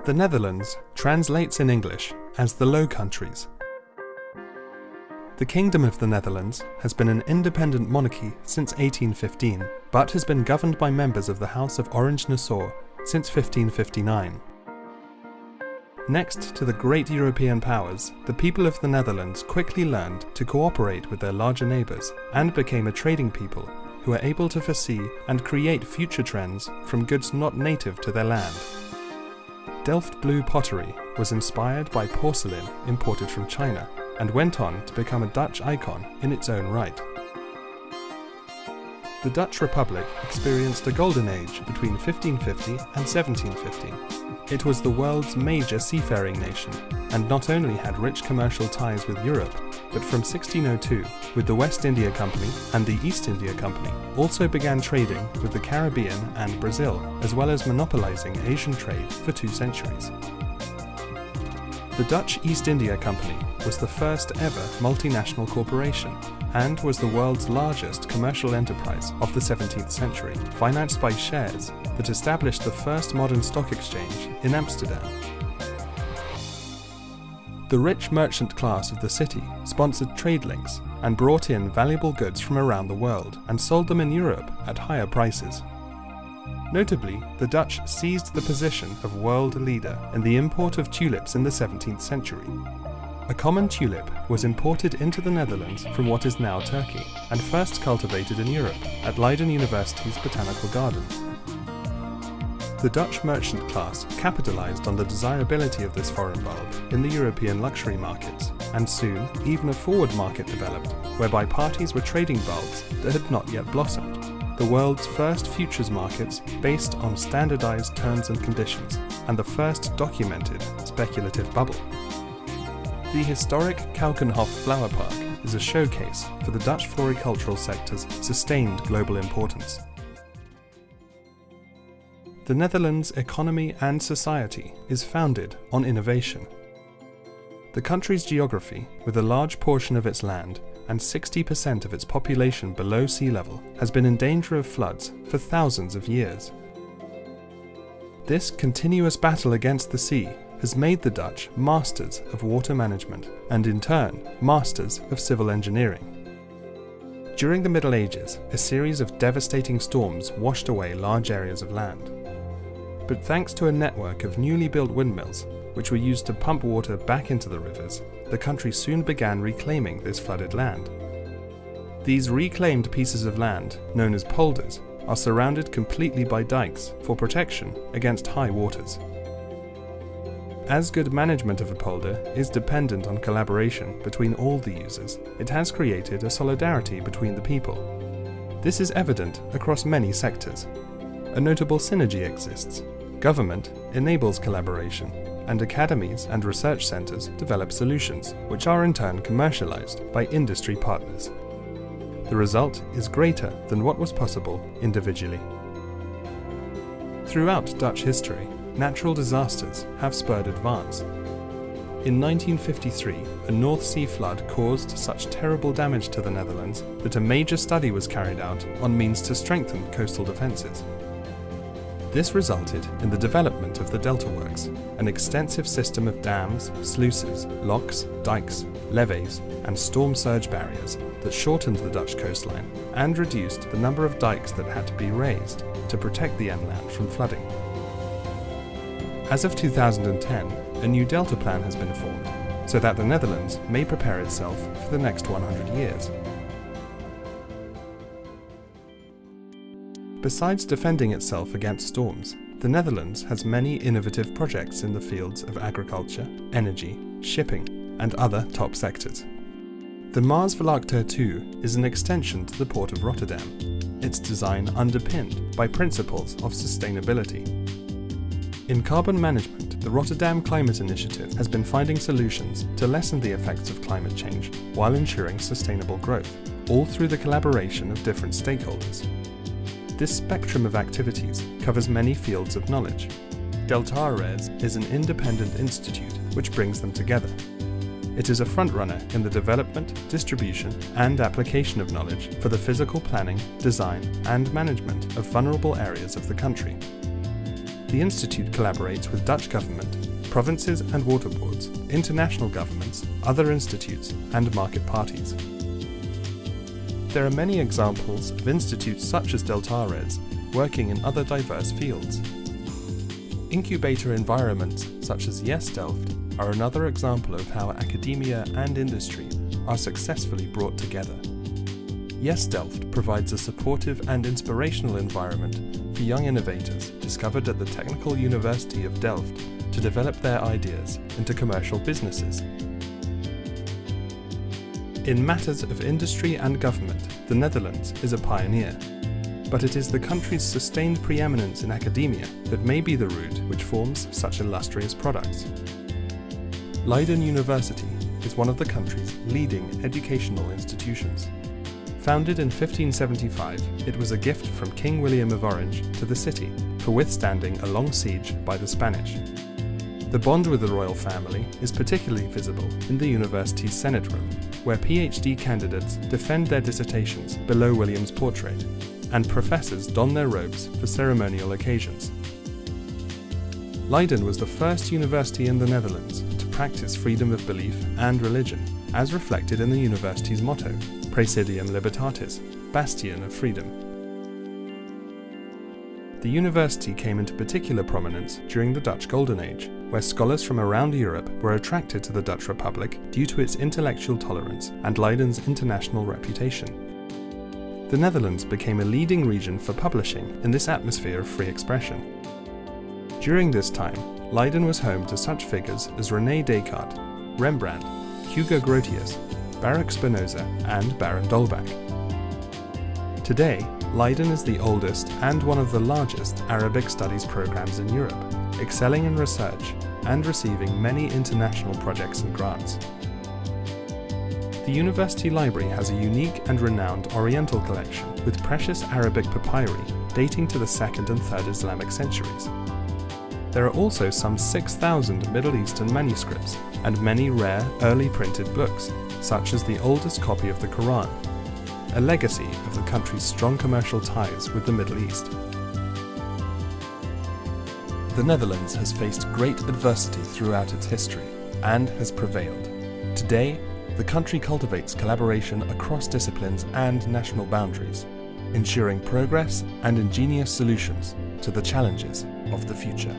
The Netherlands translates in English as the Low Countries. The Kingdom of the Netherlands has been an independent monarchy since 1815, but has been governed by members of the House of Orange-Nassau since 1559. Next to the great European powers, the people of the Netherlands quickly learned to cooperate with their larger neighbours and became a trading people who were able to foresee and create future trends from goods not native to their land. Delft blue pottery was inspired by porcelain imported from China and went on to become a Dutch icon in its own right. The Dutch Republic experienced a golden age between 1550 and 1750. It was the world's major seafaring nation, and not only had rich commercial ties with Europe, but from 1602, with the West India Company and the East India Company, also began trading with the Caribbean and Brazil, as well as monopolizing Asian trade for 2 centuries. The Dutch East India Company was the first ever multinational corporation and was the world's largest commercial enterprise of the 17th century, financed by shares that established the first modern stock exchange in Amsterdam. The rich merchant class of the city sponsored trade links and brought in valuable goods from around the world and sold them in Europe at higher prices. Notably, the Dutch seized the position of world leader in the import of tulips in the 17th century. A common tulip was imported into the Netherlands from what is now Turkey and first cultivated in Europe at Leiden University's botanical gardens. The Dutch merchant class capitalized on the desirability of this foreign bulb in the European luxury markets, and soon even a forward market developed, whereby parties were trading bulbs that had not yet blossomed. The world's first futures markets based on standardized terms and conditions, and the first documented speculative bubble. The historic Keukenhof Flower Park is a showcase for the Dutch floricultural sector's sustained global importance. The Netherlands' economy and society is founded on innovation. The country's geography, with a large portion of its land and 60% of its population below sea level, has been in danger of floods for thousands of years. This continuous battle against the sea has made the Dutch masters of water management and, in turn, masters of civil engineering. During the Middle Ages, a series of devastating storms washed away large areas of land. But thanks to a network of newly built windmills, which were used to pump water back into the rivers, the country soon began reclaiming this flooded land. These reclaimed pieces of land, known as polders, are surrounded completely by dikes for protection against high waters. As good management of a polder is dependent on collaboration between all the users, it has created a solidarity between the people. This is evident across many sectors. A notable synergy exists. Government enables collaboration, and academies and research centers develop solutions, which are in turn commercialized by industry partners. The result is greater than what was possible individually. Throughout Dutch history, natural disasters have spurred advance. In 1953, a North Sea flood caused such terrible damage to the Netherlands that a major study was carried out on means to strengthen coastal defences. This resulted in the development of the Delta Works, an extensive system of dams, sluices, locks, dikes, levees, and storm surge barriers that shortened the Dutch coastline and reduced the number of dikes that had to be raised to protect the inland from flooding. As of 2010, a new Delta Plan has been formed, so that the Netherlands may prepare itself for the next 100 years. Besides defending itself against storms, the Netherlands has many innovative projects in the fields of agriculture, energy, shipping, and other top sectors. The Maasvlakte 2 is an extension to the port of Rotterdam, its design underpinned by principles of sustainability. In carbon management, the Rotterdam Climate Initiative has been finding solutions to lessen the effects of climate change while ensuring sustainable growth, all through the collaboration of different stakeholders. This spectrum of activities covers many fields of knowledge. Deltares is an independent institute which brings them together. It is a frontrunner in the development, distribution, and application of knowledge for the physical planning, design, and management of vulnerable areas of the country. The institute collaborates with Dutch government, provinces and water boards, international governments, other institutes and market parties. There are many examples of institutes such as Deltares working in other diverse fields. Incubator environments such as Yes Delft are another example of how academia and industry are successfully brought together. Yes Delft provides a supportive and inspirational environment for young innovators discovered at the Technical University of Delft to develop their ideas into commercial businesses. In matters of industry and government, the Netherlands is a pioneer, but it is the country's sustained preeminence in academia that may be the route which forms such illustrious products. Leiden University is one of the country's leading educational institutions. Founded in 1575, it was a gift from King William of Orange to the city for withstanding a long siege by the Spanish. The bond with the royal family is particularly visible in the university's Senate room, where PhD candidates defend their dissertations below William's portrait, and professors don their robes for ceremonial occasions. Leiden was the first university in the Netherlands to practice freedom of belief and religion, as reflected in the university's motto, Praesidium Libertatis, Bastion of Freedom. The university came into particular prominence during the Dutch Golden Age, where scholars from around Europe were attracted to the Dutch Republic due to its intellectual tolerance and Leiden's international reputation. The Netherlands became a leading region for publishing in this atmosphere of free expression. During this time, Leiden was home to such figures as René Descartes, Rembrandt, Hugo Grotius, Baruch Spinoza and Baron d'Holbach. Today, Leiden is the oldest and one of the largest Arabic studies programs in Europe, excelling in research and receiving many international projects and grants. The university library has a unique and renowned Oriental collection with precious Arabic papyri dating to the 2nd and 3rd Islamic centuries. There are also some 6,000 Middle Eastern manuscripts and many rare early printed books, such as the oldest copy of the Quran, a legacy of the country's strong commercial ties with the Middle East. The Netherlands has faced great adversity throughout its history and has prevailed. Today, the country cultivates collaboration across disciplines and national boundaries, ensuring progress and ingenious solutions to the challenges of the future.